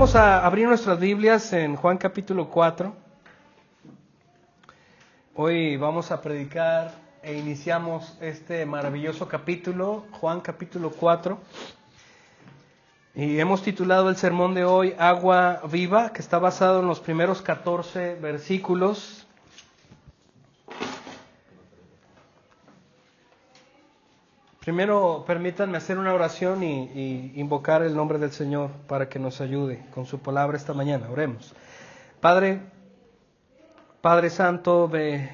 Vamos a abrir nuestras Biblias en Juan capítulo 4. Hoy vamos a predicar e iniciamos este maravilloso capítulo, Juan capítulo 4. Y hemos titulado el sermón de hoy Agua Viva, que está basado en los primeros 14 versículos. Primero, permítanme hacer una oración y invocar el nombre del Señor para que nos ayude con su palabra esta mañana. Oremos. Padre Santo,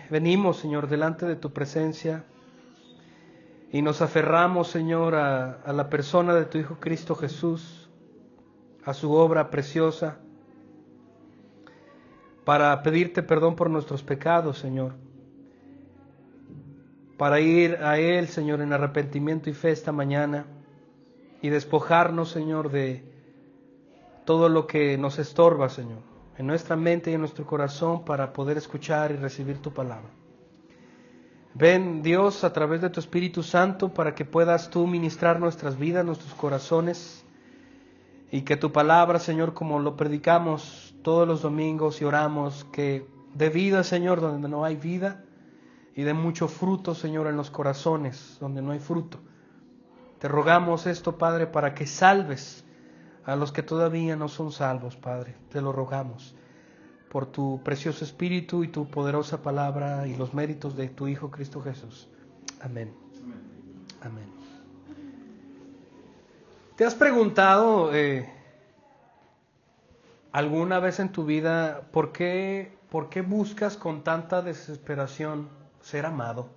venimos, Señor, delante de tu presencia y nos aferramos, Señor, a la persona de tu Hijo Cristo Jesús, a su obra preciosa, para pedirte perdón por nuestros pecados, Señor. Para ir a Él, Señor, en arrepentimiento y fe esta mañana y despojarnos, Señor, de todo lo que nos estorba, Señor, en nuestra mente y en nuestro corazón para poder escuchar y recibir tu palabra. Ven, Dios, a través de tu Espíritu Santo para que puedas tú ministrar nuestras vidas, nuestros corazones y que tu palabra, Señor, como lo predicamos todos los domingos y oramos, que dé vida, Señor, donde no hay vida, y de mucho fruto, Señor, en los corazones donde no hay fruto. Te rogamos esto, Padre, para que salves a los que todavía no son salvos, Padre. Te lo rogamos por tu precioso Espíritu y tu poderosa palabra y los méritos de tu Hijo Cristo Jesús. Amén. Amén. ¿Te has preguntado alguna vez en tu vida por qué buscas con tanta desesperación ser amado?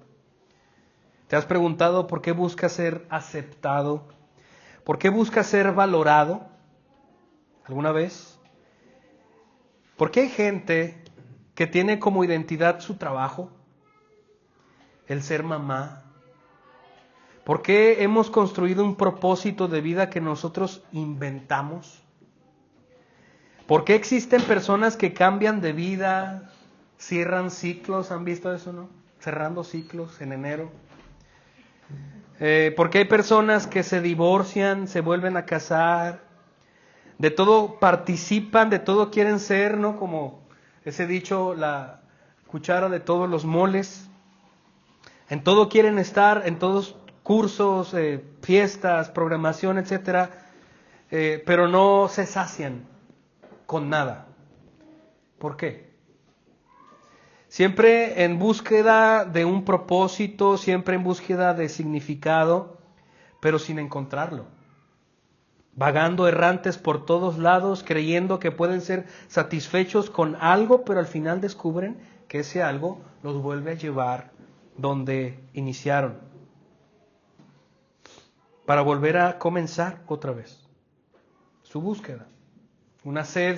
¿Te has preguntado por qué buscas ser aceptado? ¿Por qué buscas ser valorado? ¿Alguna vez? ¿Por qué hay gente que tiene como identidad su trabajo? El ser mamá. ¿Por qué hemos construido un propósito de vida que nosotros inventamos? ¿Por qué existen personas que cambian de vida, cierran ciclos? ¿Han visto eso, no? Cerrando ciclos en enero. Porque hay personas que se divorcian, se vuelven a casar, de todo participan, de todo quieren ser, ¿no? Como ese dicho, la cuchara de todos los moles. En todo quieren estar, en todos cursos, fiestas, programación, etcétera, pero no se sacian con nada. ¿Por qué? Siempre en búsqueda de un propósito, siempre en búsqueda de significado, pero sin encontrarlo. Vagando errantes por todos lados, creyendo que pueden ser satisfechos con algo, pero al final descubren que ese algo los vuelve a llevar donde iniciaron, para volver a comenzar otra vez su búsqueda. Una sed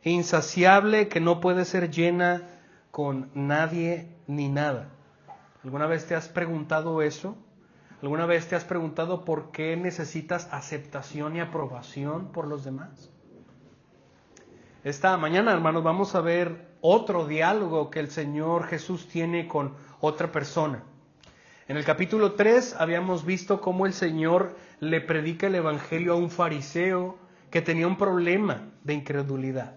insaciable que no puede ser llena con nadie ni nada. ¿Alguna vez te has preguntado eso? ¿Alguna vez te has preguntado por qué necesitas aceptación y aprobación por los demás? Esta mañana, hermanos, vamos a ver otro diálogo que el Señor Jesús tiene con otra persona. En el capítulo 3 habíamos visto cómo el Señor le predica el Evangelio a un fariseo que tenía un problema de incredulidad.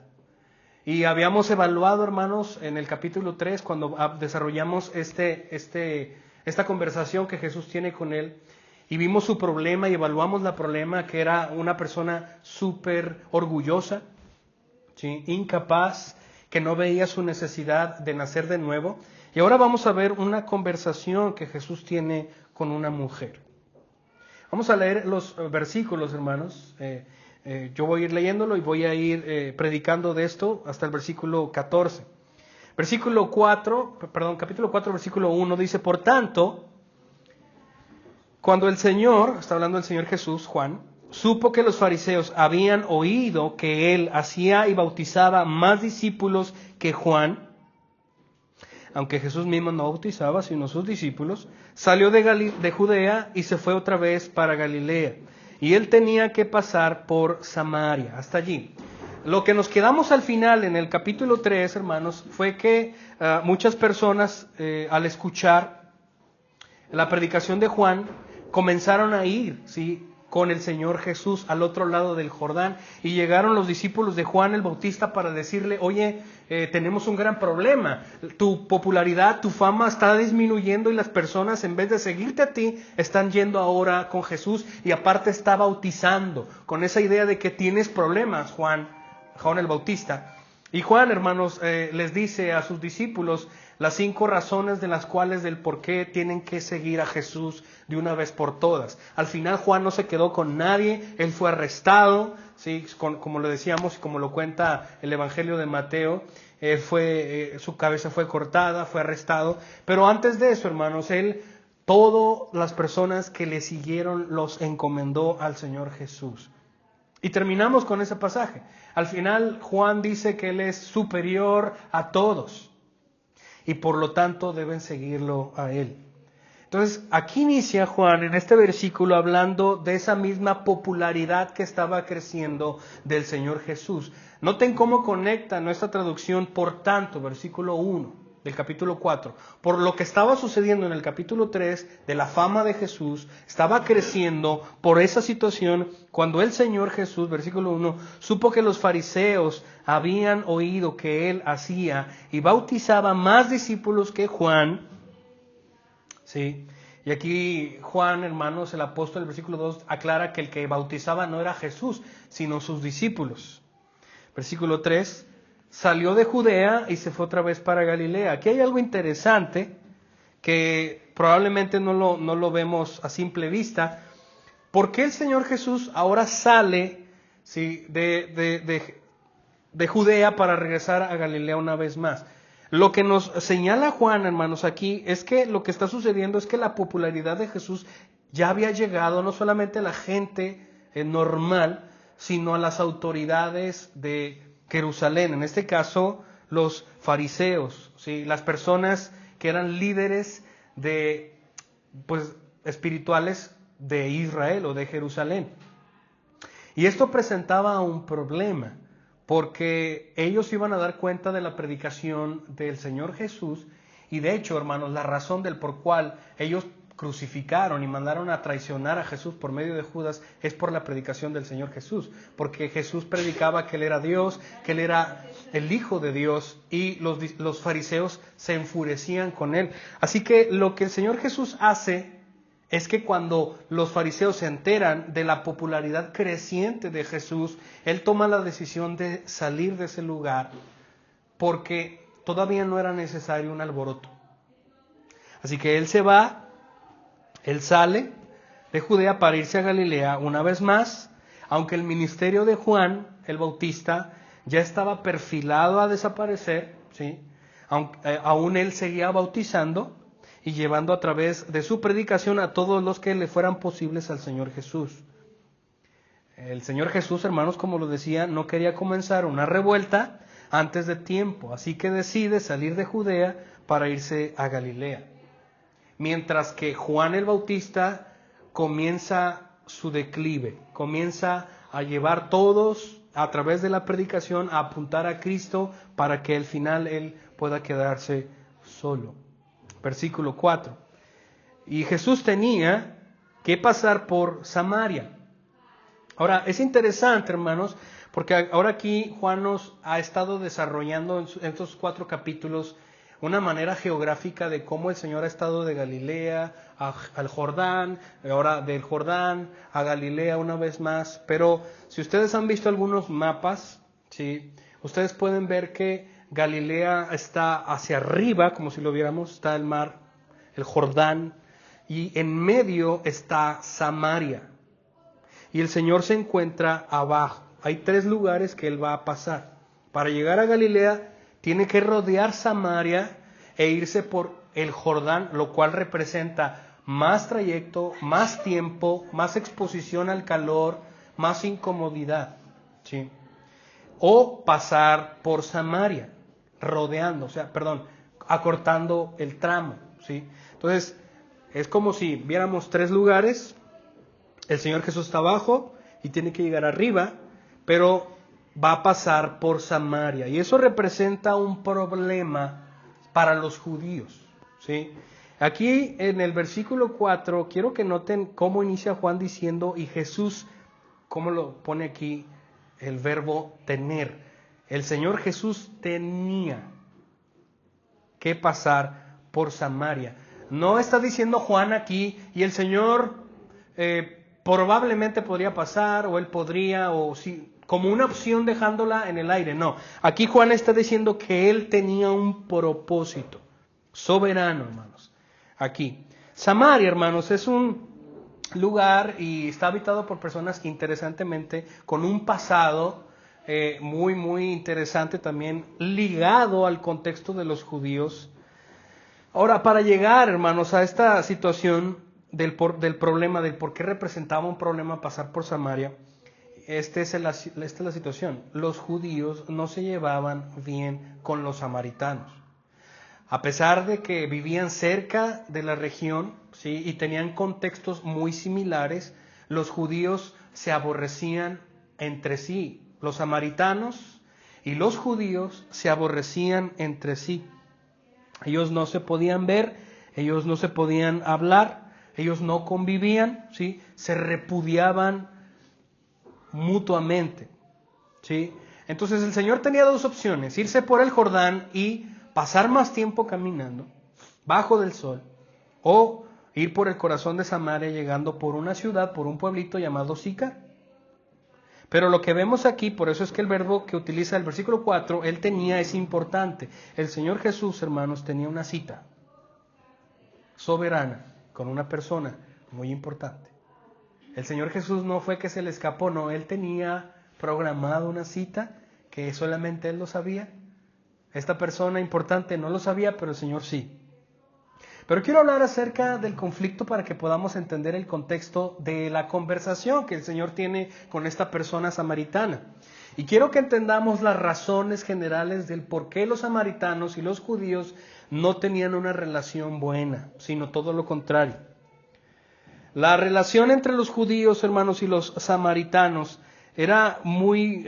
Y habíamos evaluado, hermanos, en el capítulo 3, cuando desarrollamos esta conversación que Jesús tiene con él, y vimos su problema y evaluamos la problema, que era una persona súper orgullosa, ¿sí? Incapaz, que no veía su necesidad de nacer de nuevo. Y ahora vamos a ver una conversación que Jesús tiene con una mujer. Vamos a leer los versículos, hermanos. Yo voy a ir leyéndolo y voy a ir predicando de esto hasta el versículo 14. Capítulo 4, versículo 1 dice: por tanto, cuando el Señor, está hablando el Señor Jesús, Juan, supo que los fariseos habían oído que él hacía y bautizaba más discípulos que Juan, aunque Jesús mismo no bautizaba, sino sus discípulos, salió de Judea y se fue otra vez para Galilea. Y él tenía que pasar por Samaria, hasta allí. Lo que nos quedamos al final en el capítulo 3, hermanos, fue que muchas personas al escuchar la predicación de Juan comenzaron a ir, ¿sí?, con el Señor Jesús al otro lado del Jordán, y llegaron los discípulos de Juan el Bautista para decirle: oye, tenemos un gran problema, tu popularidad, tu fama está disminuyendo y las personas, en vez de seguirte a ti, están yendo ahora con Jesús, y aparte está bautizando, con esa idea de que tienes problemas, Juan el Bautista. Y Juan, hermanos, les dice a sus discípulos las 5 razones de las cuales del por qué tienen que seguir a Jesús de una vez por todas. Al final Juan no se quedó con nadie, él fue arrestado, ¿sí? Como lo decíamos y como lo cuenta el Evangelio de Mateo, su cabeza fue cortada, fue arrestado, pero antes de eso, hermanos, todas las personas que le siguieron los encomendó al Señor Jesús. Y terminamos con ese pasaje. Al final Juan dice que Él es superior a todos y por lo tanto deben seguirlo a Él. Entonces aquí inicia Juan en este versículo hablando de esa misma popularidad que estaba creciendo del Señor Jesús. Noten cómo conecta nuestra traducción por tanto, versículo 1 del capítulo 4, por lo que estaba sucediendo en el capítulo 3 de la fama de Jesús, estaba creciendo por esa situación cuando el Señor Jesús, versículo 1, supo que los fariseos habían oído que Él hacía y bautizaba más discípulos que Juan. Sí. Y aquí Juan, hermanos, el apóstol, el versículo 2, aclara que el que bautizaba no era Jesús, sino sus discípulos. Versículo 3, salió de Judea y se fue otra vez para Galilea. Aquí hay algo interesante que probablemente no lo vemos a simple vista. ¿Por qué el Señor Jesús ahora sale, ¿sí?, de Judea para regresar a Galilea una vez más? Lo que nos señala Juan, hermanos, aquí es que lo que está sucediendo es que la popularidad de Jesús ya había llegado no solamente a la gente normal, sino a las autoridades de Jerusalén, en este caso los fariseos, ¿sí?, las personas que eran líderes espirituales de Israel o de Jerusalén. Y esto presentaba un problema, porque ellos iban a dar cuenta de la predicación del Señor Jesús, y de hecho, hermanos, la razón del por cual ellos crucificaron y mandaron a traicionar a Jesús por medio de Judas es por la predicación del Señor Jesús, porque Jesús predicaba que Él era Dios, que Él era el Hijo de Dios, y los fariseos se enfurecían con Él. Así que lo que el Señor Jesús hace es que cuando los fariseos se enteran de la popularidad creciente de Jesús, Él toma la decisión de salir de ese lugar porque todavía no era necesario un alboroto. Así que Él se va, Él sale de Judea para irse a Galilea una vez más, aunque el ministerio de Juan el Bautista ya estaba perfilado a desaparecer, ¿sí? Aún Él seguía bautizando y llevando a través de su predicación a todos los que le fueran posibles al Señor Jesús. El Señor Jesús, hermanos, como lo decía, no quería comenzar una revuelta antes de tiempo, así que decide salir de Judea para irse a Galilea. Mientras que Juan el Bautista comienza su declive, comienza a llevar todos a través de la predicación a apuntar a Cristo para que al final Él pueda quedarse solo. Versículo 4. Y Jesús tenía que pasar por Samaria. Ahora, es interesante, hermanos, porque ahora aquí Juan nos ha estado desarrollando en estos 4 capítulos una manera geográfica de cómo el Señor ha estado de Galilea al Jordán, ahora del Jordán a Galilea una vez más. Pero si ustedes han visto algunos mapas, ¿sí?, ustedes pueden ver que Galilea está hacia arriba, como si lo viéramos, está el mar, el Jordán, y en medio está Samaria. Y el Señor se encuentra abajo. Hay 3 lugares que Él va a pasar. Para llegar a Galilea, tiene que rodear Samaria e irse por el Jordán, lo cual representa más trayecto, más tiempo, más exposición al calor, más incomodidad, ¿sí? O pasar por Samaria, acortando el tramo, ¿sí? Entonces, es como si viéramos 3 lugares. El Señor Jesús está abajo y tiene que llegar arriba, pero va a pasar por Samaria. Y eso representa un problema para los judíos, ¿sí? Aquí en el versículo 4, quiero que noten cómo inicia Juan diciendo, y Jesús, cómo lo pone aquí el verbo tener. El Señor Jesús tenía que pasar por Samaria. No está diciendo Juan aquí, y el Señor probablemente podría pasar, o él podría, o sí, como una opción dejándola en el aire. No, aquí Juan está diciendo que él tenía un propósito soberano, hermanos. Aquí, Samaria, hermanos, es un lugar y está habitado por personas interesantemente con un pasado muy interesante también ligado al contexto de los judíos. Ahora, para llegar, hermanos, a esta situación del problema, del por qué representaba un problema pasar por Samaria, esta es la situación. Los judíos no se llevaban bien con los samaritanos. A pesar de que vivían cerca de la región, ¿sí?, y tenían contextos muy similares, los judíos se aborrecían entre sí. Los samaritanos y los judíos se aborrecían entre sí. Ellos no se podían ver, ellos no se podían hablar, ellos no convivían, ¿sí?, se repudiaban mutuamente, ¿sí? Entonces el Señor tenía dos opciones: irse por el Jordán y pasar más tiempo caminando bajo del sol, o ir por el corazón de Samaria, llegando por una ciudad, por un pueblito llamado Sicar. Pero lo que vemos aquí, por eso es que el verbo que utiliza el versículo 4, él tenía, es importante. El Señor Jesús, hermanos, tenía una cita soberana con una persona muy importante. El Señor Jesús no fue que se le escapó, no, él tenía programado una cita que solamente él lo sabía. Esta persona importante no lo sabía, pero el Señor sí. Pero quiero hablar acerca del conflicto para que podamos entender el contexto de la conversación que el Señor tiene con esta persona samaritana. Y quiero que entendamos las razones generales del por qué los samaritanos y los judíos no tenían una relación buena, sino todo lo contrario. La relación entre los judíos, hermanos, y los samaritanos era muy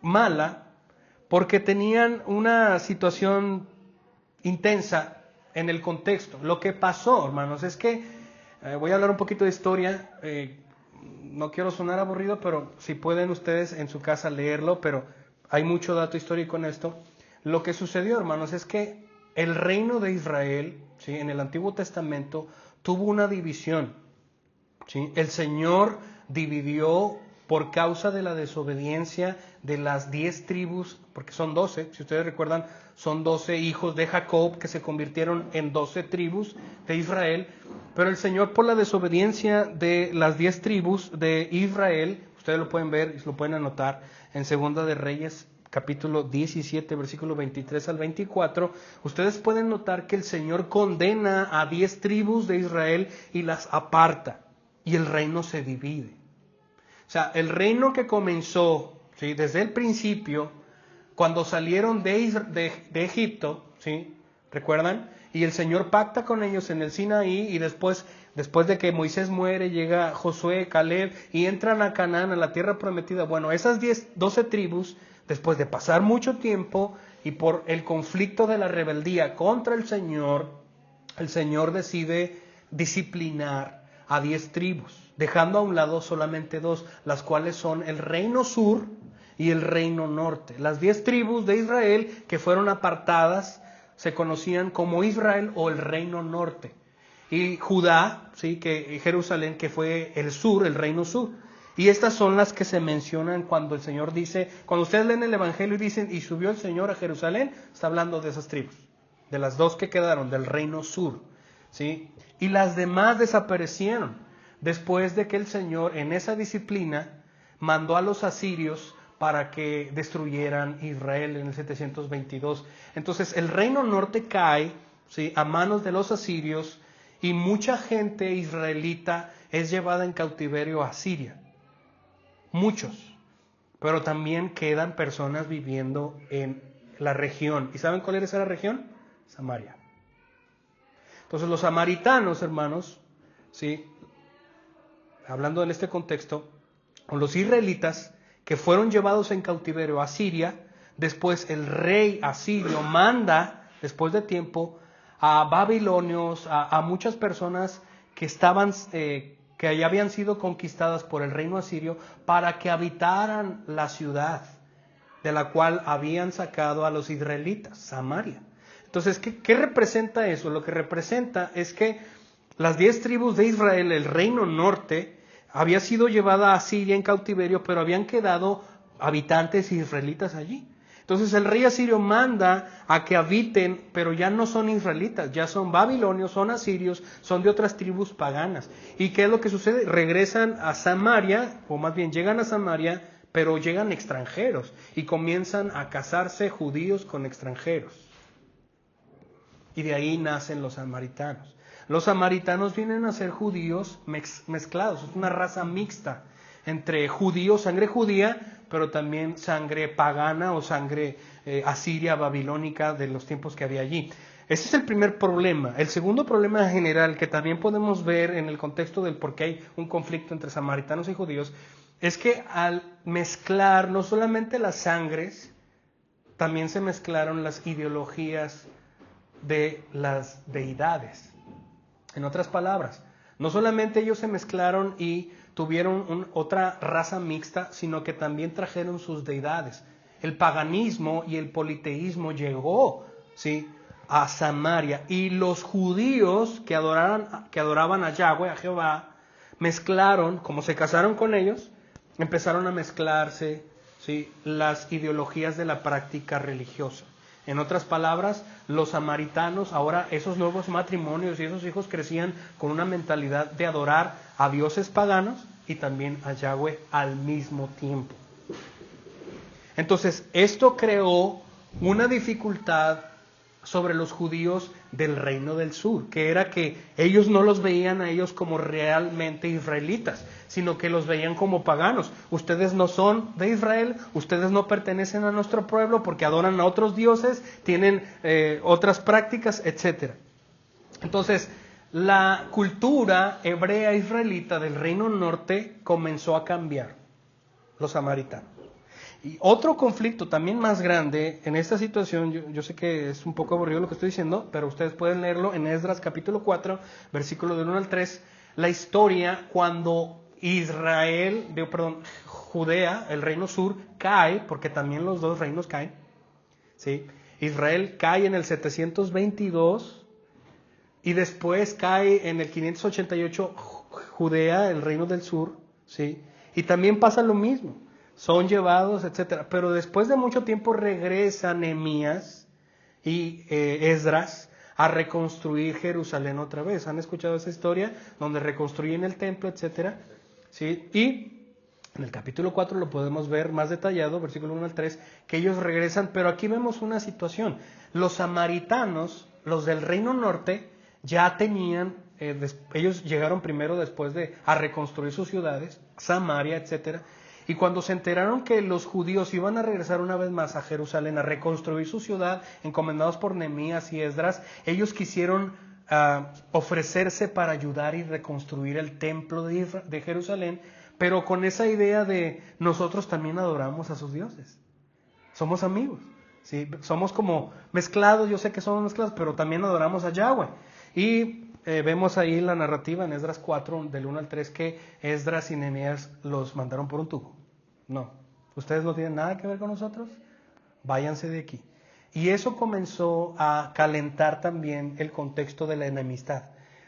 mala, porque tenían una situación intensa en el contexto. Lo que pasó, hermanos, es que, voy a hablar un poquito de historia, no quiero sonar aburrido, pero si pueden ustedes en su casa leerlo, pero hay mucho dato histórico en esto. Lo que sucedió, hermanos, es que el reino de Israel, ¿sí?, en el Antiguo Testamento, tuvo una división, ¿sí? El Señor dividió por causa de la desobediencia de las 10 tribus, porque son 12, si ustedes recuerdan, son 12 hijos de Jacob que se convirtieron en 12 tribus de Israel, pero el Señor, por la desobediencia de las 10 tribus de Israel, ustedes lo pueden ver y lo pueden anotar en Segunda de Reyes, capítulo 17, versículo 23 al 24, ustedes pueden notar que el Señor condena a 10 tribus de Israel y las aparta, y el reino se divide. O sea, el reino que comenzó, ¿sí?, desde el principio, cuando salieron de Egipto, ¿sí?, ¿recuerdan? Y el Señor pacta con ellos en el Sinaí, y después de que Moisés muere, llega Josué, Caleb, y entran a Canaán, a la tierra prometida. Bueno, esas 12 tribus, después de pasar mucho tiempo y por el conflicto de la rebeldía contra el Señor decide disciplinar a 10 tribus, dejando a un lado solamente 2, las cuales son el reino sur y el reino norte. Las 10 tribus de Israel que fueron apartadas se conocían como Israel o el reino norte. Y Judá, ¿sí?, que Jerusalén, que fue el sur, el reino sur. Y estas son las que se mencionan cuando el Señor dice, cuando ustedes leen el Evangelio y dicen, y subió el Señor a Jerusalén, está hablando de esas tribus, de las 2 que quedaron, del reino sur, ¿sí? Y las demás desaparecieron, después de que el Señor, en esa disciplina, mandó a los asirios para que destruyeran Israel en el 722. Entonces el reino norte cae, ¿sí?, a manos de los asirios, y mucha gente israelita es llevada en cautiverio a Siria. Muchos, pero también quedan personas viviendo en la región. ¿Y saben cuál era esa región? Samaria. Entonces los samaritanos, hermanos, ¿sí?, hablando en este contexto, o los israelitas que fueron llevados en cautiverio a Siria, después el rey asirio manda, después de tiempo, a babilonios, a muchas personas que estaban, que ya habían sido conquistadas por el reino asirio para que habitaran la ciudad de la cual habían sacado a los israelitas, Samaria. Entonces, ¿qué representa eso? Lo que representa es que las 10 tribus de Israel, el reino norte, había sido llevada a Siria en cautiverio, pero habían quedado habitantes israelitas allí. Entonces el rey asirio manda a que habiten, pero ya no son israelitas, ya son babilonios, son asirios, son de otras tribus paganas. ¿Y qué es lo que sucede? Regresan a Samaria, o más bien llegan a Samaria, pero llegan extranjeros y comienzan a casarse judíos con extranjeros. Y de ahí nacen los samaritanos. Los samaritanos vienen a ser judíos mezclados, es una raza mixta entre judíos, sangre judía, pero también sangre pagana o sangre asiria, babilónica de los tiempos que había allí. Ese es el primer problema. El segundo problema general que también podemos ver en el contexto del por qué hay un conflicto entre samaritanos y judíos es que al mezclar no solamente las sangres, también se mezclaron las ideologías de las deidades. En otras palabras, no solamente ellos se mezclaron y tuvieron otra raza mixta, sino que también trajeron sus deidades. El paganismo y el politeísmo llegó, ¿sí?, a Samaria, y los judíos que adoraban a Yahweh, a Jehová, mezclaron, como se casaron con ellos, empezaron a mezclarse, ¿sí?, las ideologías de la práctica religiosa. En otras palabras, los samaritanos, ahora esos nuevos matrimonios y esos hijos crecían con una mentalidad de adorar a dioses paganos y también a Yahweh al mismo tiempo. Entonces, esto creó una dificultad sobre los judíos del reino del sur, que era que ellos no los veían a ellos como realmente israelitas, sino que los veían como paganos. Ustedes no son de Israel, ustedes no pertenecen a nuestro pueblo porque adoran a otros dioses, tienen otras prácticas, etc. Entonces, la cultura hebrea israelita del reino norte comenzó a cambiar, los samaritanos. Y otro conflicto también más grande en esta situación, yo sé que es un poco aburrido lo que estoy diciendo, pero ustedes pueden leerlo en Esdras capítulo 4, versículo del 1 al 3, la historia cuando Judea, el reino sur, cae, porque también los dos reinos caen, ¿sí? Israel cae en el 722 y después cae en el 588 Judea, el reino del sur, ¿sí? Y también pasa lo mismo. Son llevados, etcétera. Pero después de mucho tiempo regresa Nehemías y Esdras a reconstruir Jerusalén otra vez. ¿Han escuchado esa historia? Donde reconstruyen el templo, etcétera. ¿Sí? Y en el capítulo 4 lo podemos ver más detallado, versículo 1 al 3, que ellos regresan. Pero aquí vemos una situación. Los samaritanos, los del reino norte, ya tenían, ellos llegaron primero después a reconstruir sus ciudades, Samaria, etcétera. Y cuando se enteraron que los judíos iban a regresar una vez más a Jerusalén a reconstruir su ciudad, encomendados por Nehemías y Esdras, ellos quisieron ofrecerse para ayudar y reconstruir el templo de Jerusalén, pero con esa idea de nosotros también adoramos a sus dioses. Somos amigos, ¿sí? Somos como mezclados, yo sé que somos mezclados, pero también adoramos a Yahweh. Y vemos ahí la narrativa en Esdras 4, del 1 al 3, que Esdras y Nehemías los mandaron por un tubo. No, ustedes no tienen nada que ver con nosotros, váyanse de aquí. Y eso comenzó a calentar también el contexto de la enemistad.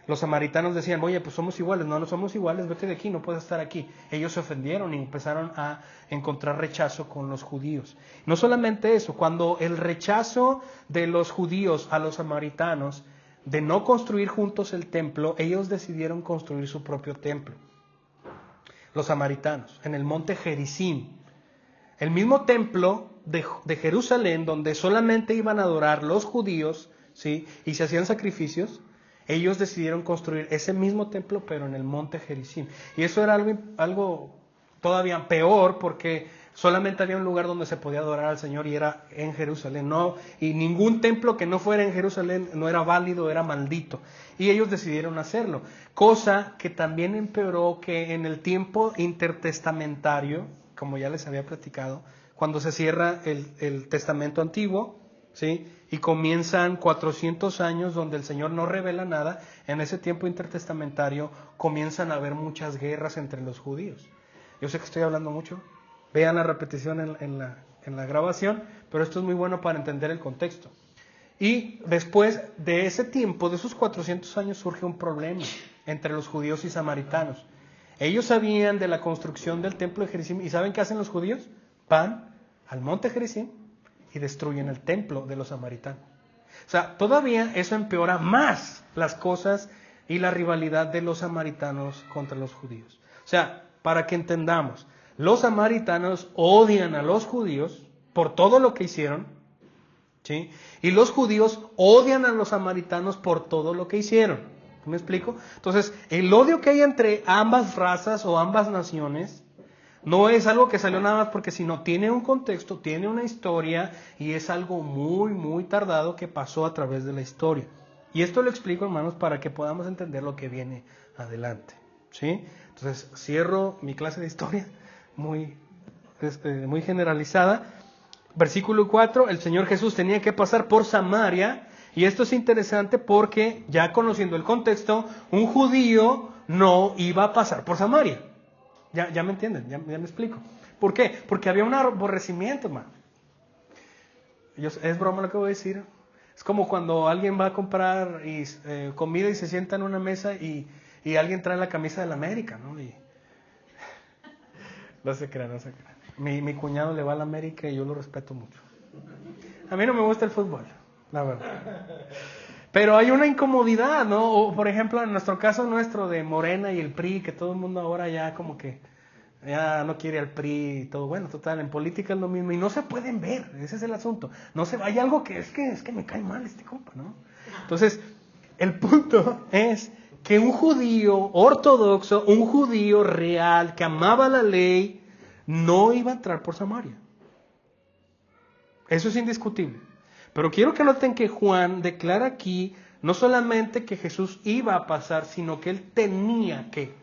Los samaritanos decían, oye, pues somos iguales. No, no somos iguales, vete de aquí, no puedes estar aquí. Ellos se ofendieron y empezaron a encontrar rechazo con los judíos. No solamente eso, cuando el rechazo de los judíos a los samaritanos de no construir juntos el templo, ellos decidieron construir su propio templo. Los samaritanos, en el monte Gerizim. El mismo templo de Jerusalén, donde solamente iban a adorar los judíos, ¿sí?, y se hacían sacrificios, ellos decidieron construir ese mismo templo, pero en el monte Gerizim. Y eso era algo todavía peor, porque solamente había un lugar donde se podía adorar al Señor y era en Jerusalén. No, y ningún templo que no fuera en Jerusalén no era válido, era maldito. Y ellos decidieron hacerlo. Cosa que también empeoró que en el tiempo intertestamentario, como ya les había platicado, cuando se cierra el testamento antiguo, ¿sí? Y comienzan 400 años donde el Señor no revela nada. En ese tiempo intertestamentario comienzan a haber muchas guerras entre los judíos. Yo sé que estoy hablando mucho. Vean la repetición en la grabación, pero esto es muy bueno para entender el contexto. Y después de ese tiempo, de esos 400 años, surge un problema entre los judíos y samaritanos. Ellos sabían de la construcción del templo de Gerizim, ¿y saben qué hacen los judíos? Van al monte Gerizim y destruyen el templo de los samaritanos. O sea, todavía eso empeora más las cosas y la rivalidad de los samaritanos contra los judíos. O sea, para que entendamos, los samaritanos odian a los judíos por todo lo que hicieron, ¿sí? Y los judíos odian a los samaritanos por todo lo que hicieron. ¿Me explico? Entonces, el odio que hay entre ambas razas o ambas naciones no es algo que salió nada más porque sino tiene un contexto, tiene una historia y es algo muy, muy tardado que pasó a través de la historia. Y esto lo explico, hermanos, para que podamos entender lo que viene adelante, ¿sí? Entonces, cierro mi clase de historia muy generalizada. Versículo 4, el Señor Jesús tenía que pasar por Samaria, y esto es interesante porque, ya conociendo el contexto, un judío no iba a pasar por Samaria. Ya me entienden, ya me explico. ¿Por qué? Porque había un aborrecimiento, hermano. Es broma lo que voy a decir. Es como cuando alguien va a comprar comida y se sienta en una mesa y alguien trae la camisa de la América, ¿no? No se crean, no se crean. Mi cuñado le va a la América y yo lo respeto mucho. A mí no me gusta el fútbol, la verdad. Pero hay una incomodidad, ¿no? O, por ejemplo, en nuestro caso nuestro de Morena y el PRI, que todo el mundo ahora ya como que ya no quiere al PRI y todo. Bueno, total, en política es lo mismo. Y no se pueden ver, ese es el asunto. Hay algo que es que me cae mal este compa, ¿no? Entonces, el punto es que un judío ortodoxo, un judío real, que amaba la ley, no iba a entrar por Samaria. Eso es indiscutible. Pero quiero que noten que Juan declara aquí no solamente que Jesús iba a pasar, sino que él tenía que.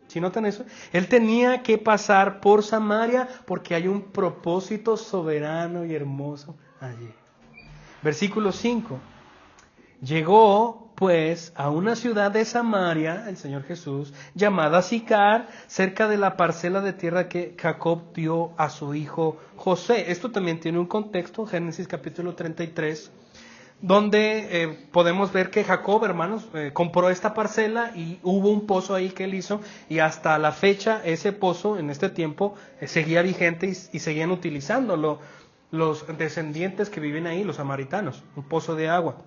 ¿Sí notan eso? Él tenía que pasar por Samaria porque hay un propósito soberano y hermoso allí. Versículo 5. Llegó pues a una ciudad de Samaria, el Señor Jesús, llamada Sicar, cerca de la parcela de tierra que Jacob dio a su hijo José. Esto también tiene un contexto, Génesis capítulo 33, donde podemos ver que Jacob, hermanos, compró esta parcela y hubo un pozo ahí que él hizo, y hasta la fecha ese pozo en este tiempo seguía vigente y seguían utilizándolo los descendientes que viven ahí, los samaritanos, un pozo de agua.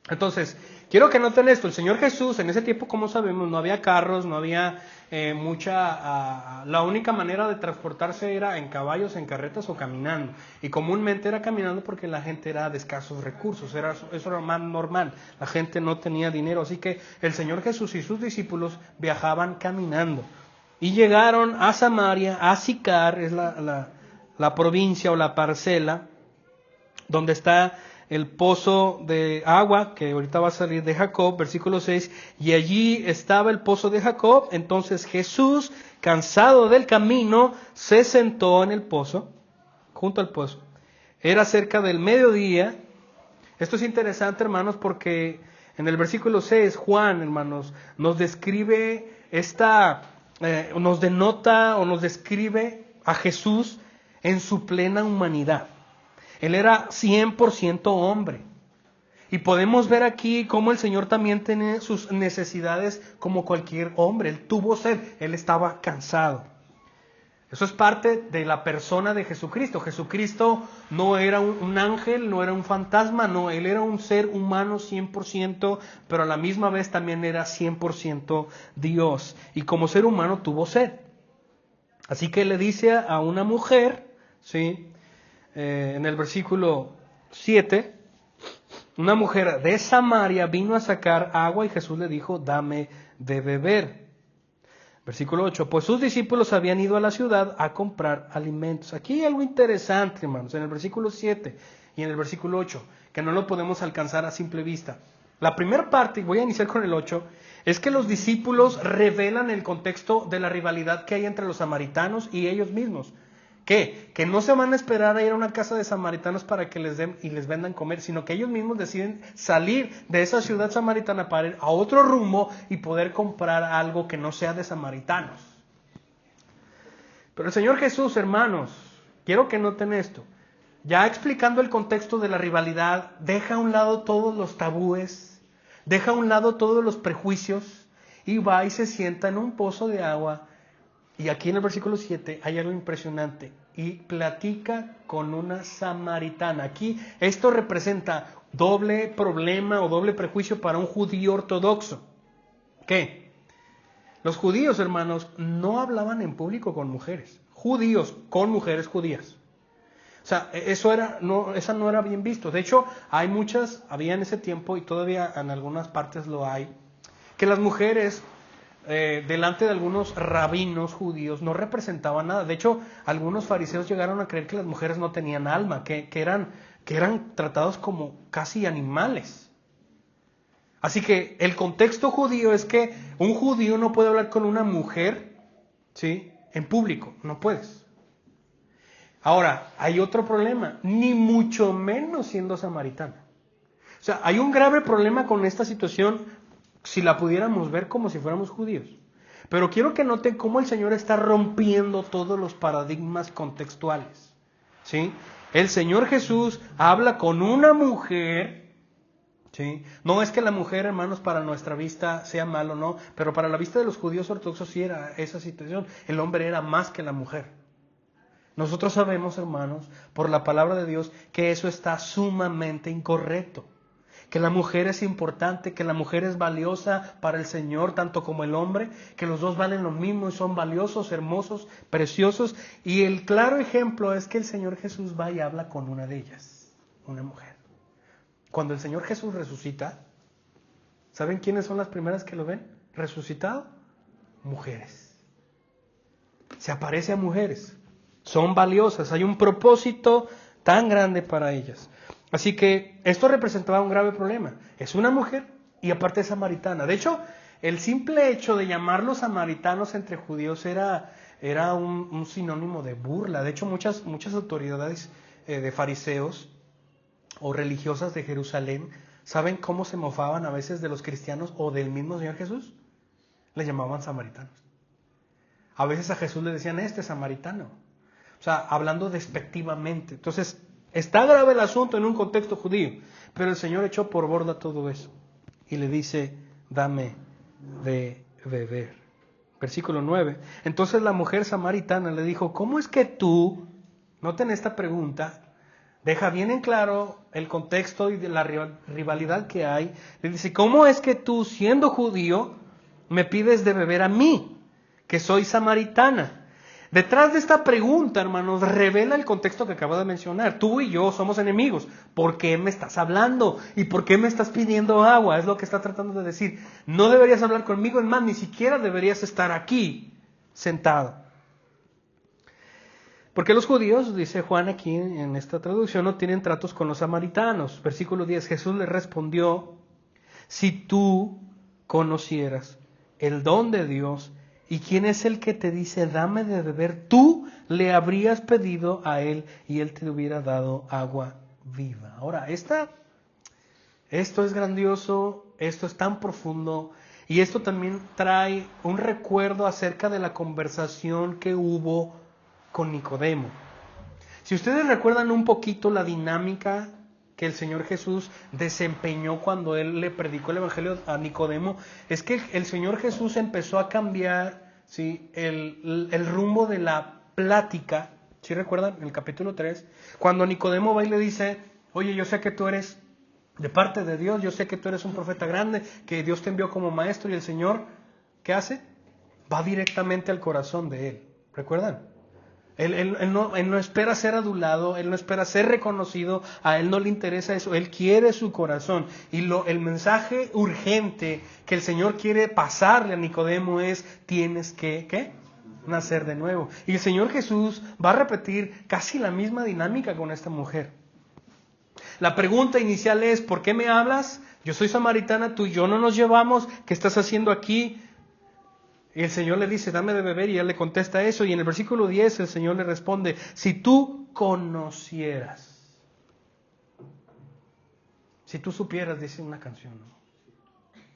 Entonces, quiero que noten esto, el Señor Jesús en ese tiempo, como sabemos, no había carros, no había la única manera de transportarse era en caballos, en carretas o caminando, y comúnmente era caminando porque la gente era de escasos recursos, eso era más normal, la gente no tenía dinero, así que el Señor Jesús y sus discípulos viajaban caminando, y llegaron a Samaria, a Sicar, es la provincia o la parcela, donde está el pozo de agua, que ahorita va a salir de Jacob, versículo 6, y allí estaba el pozo de Jacob. Entonces Jesús, cansado del camino, se sentó en el pozo, junto al pozo. Era cerca del mediodía. Esto es interesante, hermanos, porque en el versículo 6, Juan, hermanos, nos describe nos denota o nos describe a Jesús en su plena humanidad. Él era 100% hombre. Y podemos ver aquí cómo el Señor también tiene sus necesidades como cualquier hombre. Él tuvo sed, él estaba cansado. Eso es parte de la persona de Jesucristo. Jesucristo no era un ángel, no era un fantasma, no, él era un ser humano 100%, pero a la misma vez también era 100% Dios. Y como ser humano tuvo sed. Así que le dice a una mujer, ¿sí? En el versículo 7, una mujer de Samaria vino a sacar agua y Jesús le dijo, dame de beber. Versículo 8, pues sus discípulos habían ido a la ciudad a comprar alimentos. Aquí hay algo interesante, hermanos, en el versículo 7 y en el versículo 8, que no lo podemos alcanzar a simple vista. La primera parte, y voy a iniciar con el 8, es que los discípulos revelan el contexto de la rivalidad que hay entre los samaritanos y ellos mismos, ¿Qué? Que no se van a esperar a ir a una casa de samaritanos para que les den y les vendan comer, sino que ellos mismos deciden salir de esa ciudad samaritana para ir a otro rumbo y poder comprar algo que no sea de samaritanos. Pero el Señor Jesús, hermanos, quiero que noten esto. Ya explicando el contexto de la rivalidad, deja a un lado todos los tabúes, deja a un lado todos los prejuicios y va y se sienta en un pozo de agua. Y aquí en el versículo 7 hay algo impresionante. Y platica con una samaritana. Aquí esto representa doble problema o doble prejuicio para un judío ortodoxo. ¿Qué? Los judíos, hermanos, no hablaban en público con mujeres. Judíos con mujeres judías. O sea, esa no era bien visto. De hecho, había en ese tiempo y todavía en algunas partes lo hay, que las mujeres delante de algunos rabinos judíos no representaban nada. De hecho, algunos fariseos llegaron a creer que las mujeres no tenían alma, que eran tratados como casi animales. Así que el contexto judío es que un judío no puede hablar con una mujer, ¿sí?, en público, no puedes. Ahora, hay otro problema, ni mucho menos siendo samaritana. O sea, hay un grave problema con esta situación si la pudiéramos ver como si fuéramos judíos. Pero quiero que noten cómo el Señor está rompiendo todos los paradigmas contextuales, ¿sí? El Señor Jesús habla con una mujer, ¿sí? No es que la mujer, hermanos, para nuestra vista sea malo, no, pero para la vista de los judíos ortodoxos sí era esa situación. El hombre era más que la mujer. Nosotros sabemos, hermanos, por la palabra de Dios, que eso está sumamente incorrecto. Que la mujer es importante, que la mujer es valiosa para el Señor, tanto como el hombre, que los dos valen lo mismo y son valiosos, hermosos, preciosos. Y el claro ejemplo es que el Señor Jesús va y habla con una de ellas, una mujer. Cuando el Señor Jesús resucita, ¿saben quiénes son las primeras que lo ven resucitado? Mujeres. Se aparece a mujeres. Son valiosas, hay un propósito tan grande para ellas. Así que esto representaba un grave problema. Es una mujer y aparte es samaritana. De hecho, el simple hecho de llamarlos samaritanos entre judíos era un sinónimo de burla. De hecho, muchas autoridades de fariseos o religiosas de Jerusalén, ¿saben cómo se mofaban a veces de los cristianos o del mismo Señor Jesús? Les llamaban samaritanos. A veces a Jesús le decían, este samaritano. O sea, hablando despectivamente. Entonces, está grave el asunto en un contexto judío, pero el Señor echó por borda todo eso y le dice, dame de beber. Versículo 9. Entonces la mujer samaritana le dijo, ¿cómo es que tú, noten esta pregunta, deja bien en claro el contexto y de la rivalidad que hay, le dice, ¿cómo es que tú, siendo judío, me pides de beber a mí, que soy samaritana? Detrás de esta pregunta, hermanos, revela el contexto que acabo de mencionar. Tú y yo somos enemigos. ¿Por qué me estás hablando? ¿Y por qué me estás pidiendo agua? Es lo que está tratando de decir. No deberías hablar conmigo, es más, ni siquiera deberías estar aquí, sentado. Porque los judíos, dice Juan aquí en esta traducción, no tienen tratos con los samaritanos. Versículo 10, Jesús les respondió, si tú conocieras el don de Dios, ¿y quién es el que te dice, dame de beber? Tú le habrías pedido a él y él te hubiera dado agua viva. Ahora, esto es grandioso, esto es tan profundo y esto también trae un recuerdo acerca de la conversación que hubo con Nicodemo. Si ustedes recuerdan un poquito la dinámica que el Señor Jesús desempeñó cuando Él le predicó el Evangelio a Nicodemo, es que el Señor Jesús empezó a cambiar, ¿sí?, el rumbo de la plática. ¿Sí recuerdan? En el capítulo 3, cuando Nicodemo va y le dice, oye, yo sé que tú eres de parte de Dios, yo sé que tú eres un profeta grande, que Dios te envió como maestro, y el Señor, ¿qué hace? Va directamente al corazón de Él. ¿Recuerdan? Él no espera ser adulado, Él no espera ser reconocido, a Él no le interesa eso, Él quiere su corazón. Y el mensaje urgente que el Señor quiere pasarle a Nicodemo es, tienes que, ¿qué?, nacer de nuevo. Y el Señor Jesús va a repetir casi la misma dinámica con esta mujer. La pregunta inicial es, ¿por qué me hablas? Yo soy samaritana, tú y yo no nos llevamos, ¿qué estás haciendo aquí? Y el Señor le dice, dame de beber, y ella le contesta eso. Y en el versículo 10 el Señor le responde, si tú conocieras. Si tú supieras, dice una canción, ¿no?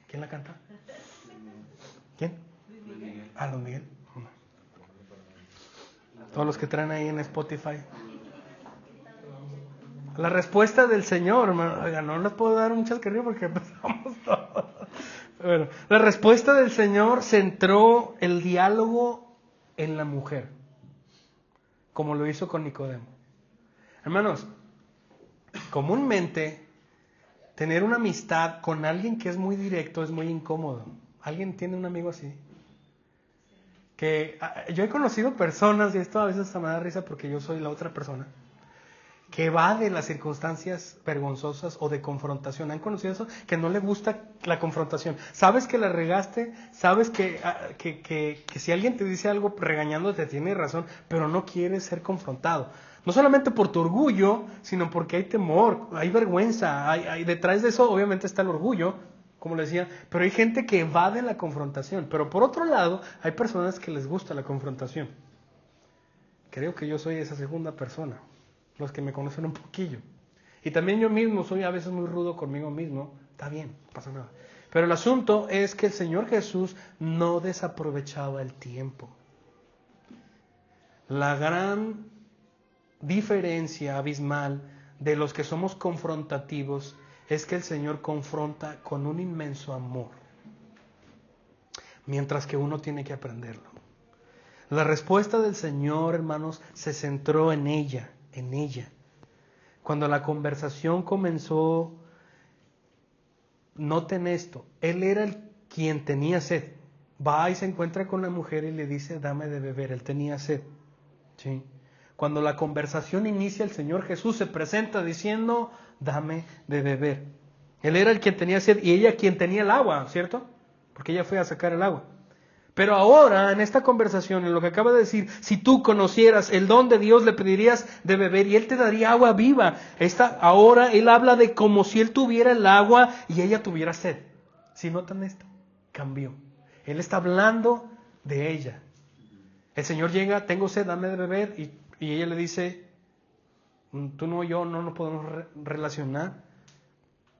¿Quién la canta? ¿Quién? Ah, Don Miguel. Todos los que traen ahí en Spotify. La respuesta del Señor, hermano. Oiga, no les puedo dar un chascarrillo porque empezamos todos. Bueno, la respuesta del Señor centró el diálogo en la mujer, como lo hizo con Nicodemo. Hermanos, comúnmente tener una amistad con alguien que es muy directo es muy incómodo. ¿Alguien tiene un amigo así? Que yo he conocido personas, y esto a veces hasta me da risa porque yo soy la otra persona, que va de las circunstancias vergonzosas o de confrontación. ¿Han conocido eso? Que no le gusta la confrontación. Sabes que la regaste, sabes que si alguien te dice algo regañándote tiene razón, pero no quieres ser confrontado. No solamente por tu orgullo, sino porque hay temor, hay vergüenza, detrás de eso obviamente está el orgullo, como le decía, pero hay gente que va de la confrontación. Pero por otro lado, hay personas que les gusta la confrontación. Creo que yo soy esa segunda persona. Los que me conocen un poquillo. Y también yo mismo soy a veces muy rudo conmigo mismo. Está bien, no pasa nada. Pero el asunto es que el Señor Jesús no desaprovechaba el tiempo. La gran diferencia abismal de los que somos confrontativos es que el Señor confronta con un inmenso amor, mientras que uno tiene que aprenderlo. La respuesta del Señor, hermanos, se centró en ella. Cuando la conversación comenzó, noten esto, él era quien tenía sed. Va y se encuentra con la mujer y le dice, dame de beber. Él tenía sed. ¿Sí? Cuando la conversación inicia, el Señor Jesús se presenta diciendo, dame de beber. Él era el quien tenía sed y ella quien tenía el agua, ¿cierto? Porque ella fue a sacar el agua. Pero ahora, en esta conversación, en lo que acaba de decir, si tú conocieras el don de Dios, le pedirías de beber y Él te daría agua viva. Ahora Él habla de como si Él tuviera el agua y ella tuviera sed. Si notan esto, cambió. Él está hablando de ella. El Señor llega, tengo sed, dame de beber, y ella le dice, tú no y yo no nos podemos relacionar.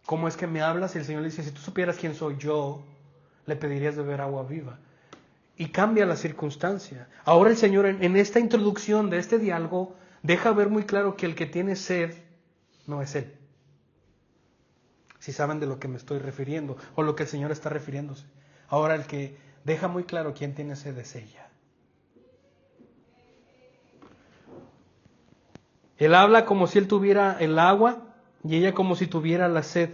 ¿Cómo es que me hablas? Y el Señor le dice, si tú supieras quién soy yo, le pedirías de beber agua viva. Y cambia la circunstancia. Ahora el Señor en esta introducción de este diálogo deja ver muy claro que el que tiene sed no es Él. Si saben de lo que me estoy refiriendo o lo que el Señor está refiriéndose. Ahora el que deja muy claro quién tiene sed es ella. Él habla como si Él tuviera el agua y ella como si tuviera la sed.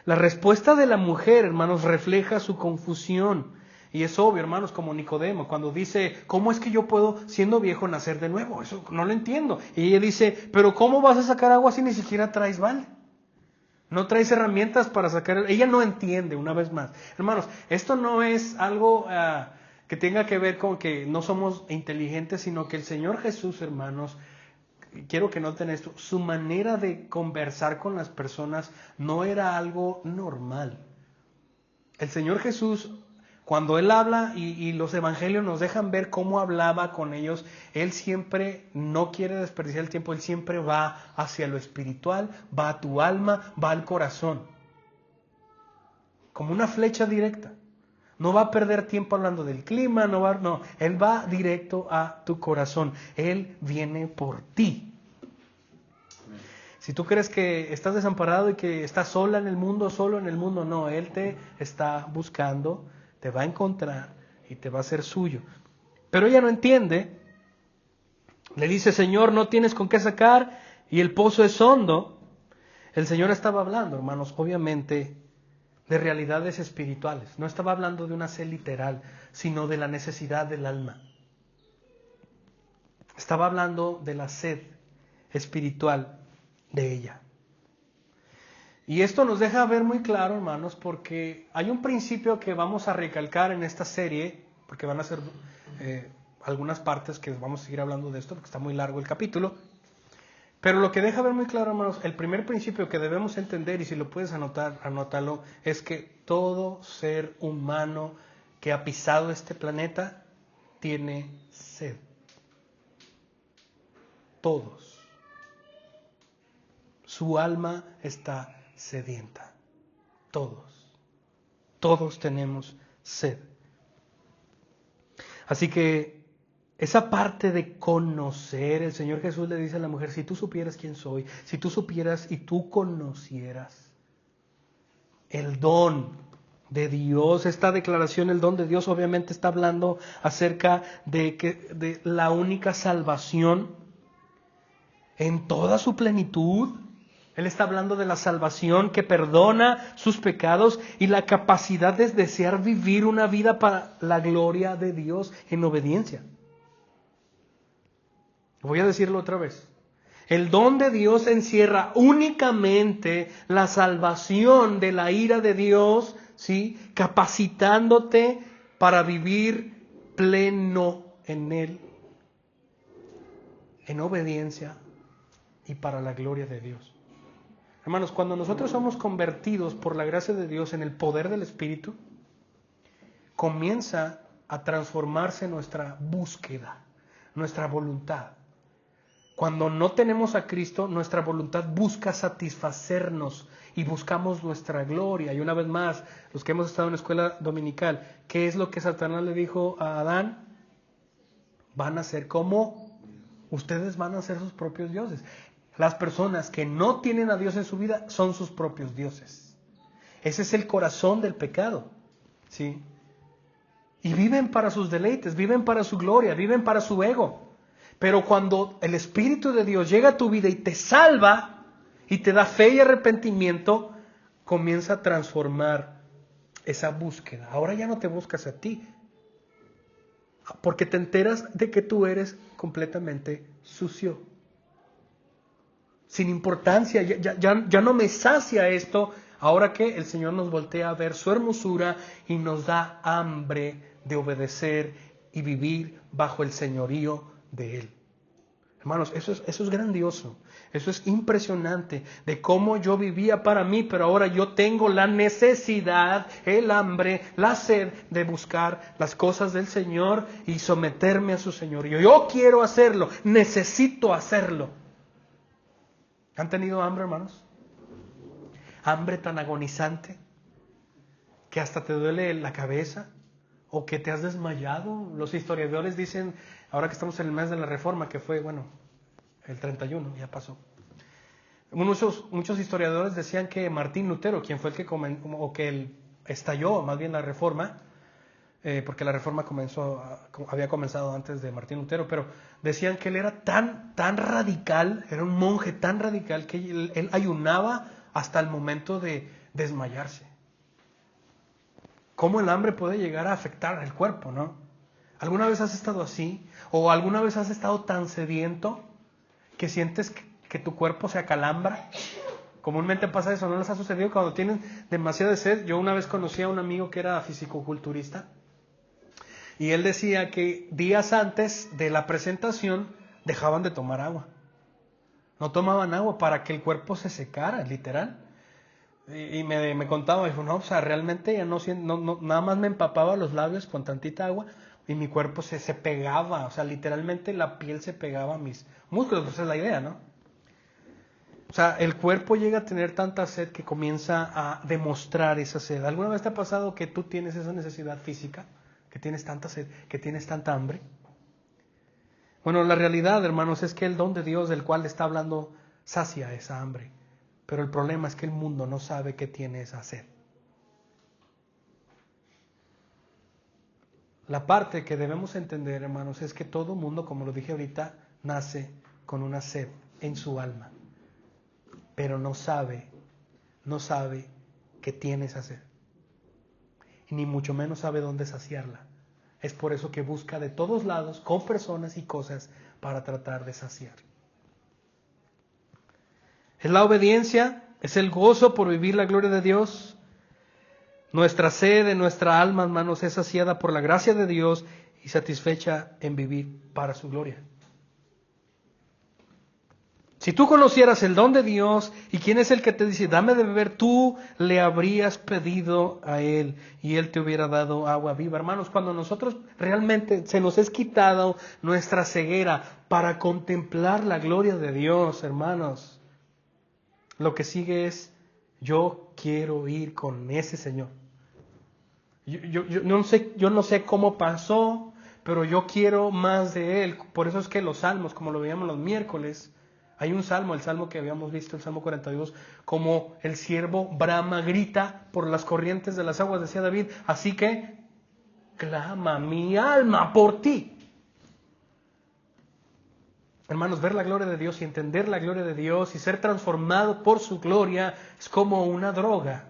La respuesta de la mujer, hermanos, refleja su confusión. Y es obvio, hermanos, como Nicodemo, cuando dice, ¿cómo es que yo puedo, siendo viejo, nacer de nuevo? Eso no lo entiendo. Y ella dice, pero ¿cómo vas a sacar agua si ni siquiera traes balde? No traes herramientas para sacar. Ella no entiende, una vez más. Hermanos, esto no es algo que tenga que ver con que no somos inteligentes, sino que el Señor Jesús, hermanos, quiero que noten esto, su manera de conversar con las personas no era algo normal. El Señor Jesús, cuando Él habla y los evangelios nos dejan ver cómo hablaba con ellos, Él siempre no quiere desperdiciar el tiempo, Él siempre va hacia lo espiritual, va a tu alma, va al corazón. Como una flecha directa. No va a perder tiempo hablando del clima, no, Él va directo a tu corazón. Él viene por ti. Si tú crees que estás desamparado y que estás sola en el mundo, solo en el mundo, no, Él te está buscando, te va a encontrar y te va a hacer suyo. Pero ella no entiende. Le dice, Señor, no tienes con qué sacar y el pozo es hondo. El Señor estaba hablando, hermanos, obviamente, de realidades espirituales. No estaba hablando de una sed literal, sino de la necesidad del alma. Estaba hablando de la sed espiritual de ella. Y esto nos deja ver muy claro, hermanos, porque hay un principio que vamos a recalcar en esta serie, porque van a ser algunas partes que vamos a seguir hablando de esto, porque está muy largo el capítulo. Pero lo que deja ver muy claro, hermanos, el primer principio que debemos entender, y si lo puedes anotar, anótalo, es que todo ser humano que ha pisado este planeta tiene sed. Todos. Su alma está sedienta. Todos. Todos tenemos sed. Así que esa parte de conocer, el Señor Jesús le dice a la mujer, si tú supieras quién soy, si tú supieras y tú conocieras el don de Dios, esta declaración, el don de Dios, obviamente está hablando acerca de la única salvación en toda su plenitud. Él está hablando de la salvación que perdona sus pecados y la capacidad de desear vivir una vida para la gloria de Dios en obediencia. Voy a decirlo otra vez. El don de Dios encierra únicamente la salvación de la ira de Dios, ¿sí? Capacitándote para vivir pleno en Él, en obediencia y para la gloria de Dios. Hermanos, cuando nosotros somos convertidos por la gracia de Dios en el poder del Espíritu, comienza a transformarse nuestra búsqueda, nuestra voluntad. Cuando no tenemos a Cristo, nuestra voluntad busca satisfacernos y buscamos nuestra gloria. Y una vez más, los que hemos estado en la escuela dominical, ¿qué es lo que Satanás le dijo a Adán? Van a ser como ustedes, van a ser sus propios dioses. Las personas que no tienen a Dios en su vida son sus propios dioses. Ese es el corazón del pecado, ¿sí? Y viven para sus deleites, viven para su gloria, viven para su ego. Pero cuando el Espíritu de Dios llega a tu vida y te salva y te da fe y arrepentimiento, comienza a transformar esa búsqueda. Ahora ya no te buscas a ti, porque te enteras de que tú eres completamente sucio, sin importancia. Ya no me sacia esto. Ahora que el Señor nos voltea a ver su hermosura y nos da hambre de obedecer y vivir bajo el señorío de Él. Hermanos, eso es grandioso, eso es impresionante, de cómo yo vivía para mí, pero ahora yo tengo la necesidad, el hambre, la sed de buscar las cosas del Señor y someterme a su señorío. Yo quiero hacerlo, necesito hacerlo. ¿Han tenido hambre, hermanos? Hambre tan agonizante que hasta te duele la cabeza o que te has desmayado. Los historiadores dicen, ahora que estamos en el mes de la Reforma, que fue, el 31, ya pasó. Muchos historiadores decían que Martín Lutero, quien fue el que estalló más bien la Reforma, porque la Reforma había comenzado antes de Martín Lutero, pero decían que él era tan radical, era un monje tan radical que él ayunaba hasta el momento de desmayarse. ¿Cómo el hambre puede llegar a afectar el cuerpo, no? ¿Alguna vez has estado así? ¿O alguna vez has estado tan sediento que sientes que tu cuerpo se acalambra? Comúnmente pasa eso, ¿no les ha sucedido cuando tienen demasiada sed? Yo una vez conocí a un amigo que era fisicoculturista y él decía que días antes de la presentación dejaban de tomar agua. No tomaban agua para que el cuerpo se secara, literal. Y me contaba, dijo, no, o sea, realmente ya no, nada más me empapaba los labios con tantita agua y mi cuerpo se pegaba, o sea, literalmente la piel se pegaba a mis músculos, pues esa es la idea, ¿no? O sea, el cuerpo llega a tener tanta sed que comienza a demostrar esa sed. ¿Alguna vez te ha pasado que tú tienes esa necesidad física, que tienes tanta sed, que tienes tanta hambre? Bueno, la realidad, hermanos, es que el don de Dios del cual está hablando sacia esa hambre. Pero el problema es que el mundo no sabe que tiene esa sed. La parte que debemos entender, hermanos, es que todo mundo, como lo dije ahorita, nace con una sed en su alma. Pero no sabe que tiene esa sed. Y ni mucho menos sabe dónde saciarla. Es por eso que busca de todos lados, con personas y cosas, para tratar de saciar. Es la obediencia, es el gozo por vivir la gloria de Dios. Nuestra sed en nuestra alma, hermanos, es saciada por la gracia de Dios y satisfecha en vivir para su gloria. Si tú conocieras el don de Dios y quién es el que te dice, dame de beber, tú le habrías pedido a Él y Él te hubiera dado agua viva. Hermanos, cuando nosotros realmente se nos es quitado nuestra ceguera para contemplar la gloria de Dios, hermanos, lo que sigue es, yo quiero ir con ese Señor. Yo no sé cómo pasó, pero yo quiero más de Él. Por eso es que los salmos, como lo veíamos los miércoles, hay un salmo, el salmo que habíamos visto, el Salmo 42, como el siervo brama, grita por las corrientes de las aguas, decía David, así que clama mi alma por ti. Hermanos, ver la gloria de Dios y entender la gloria de Dios y ser transformado por su gloria es como una droga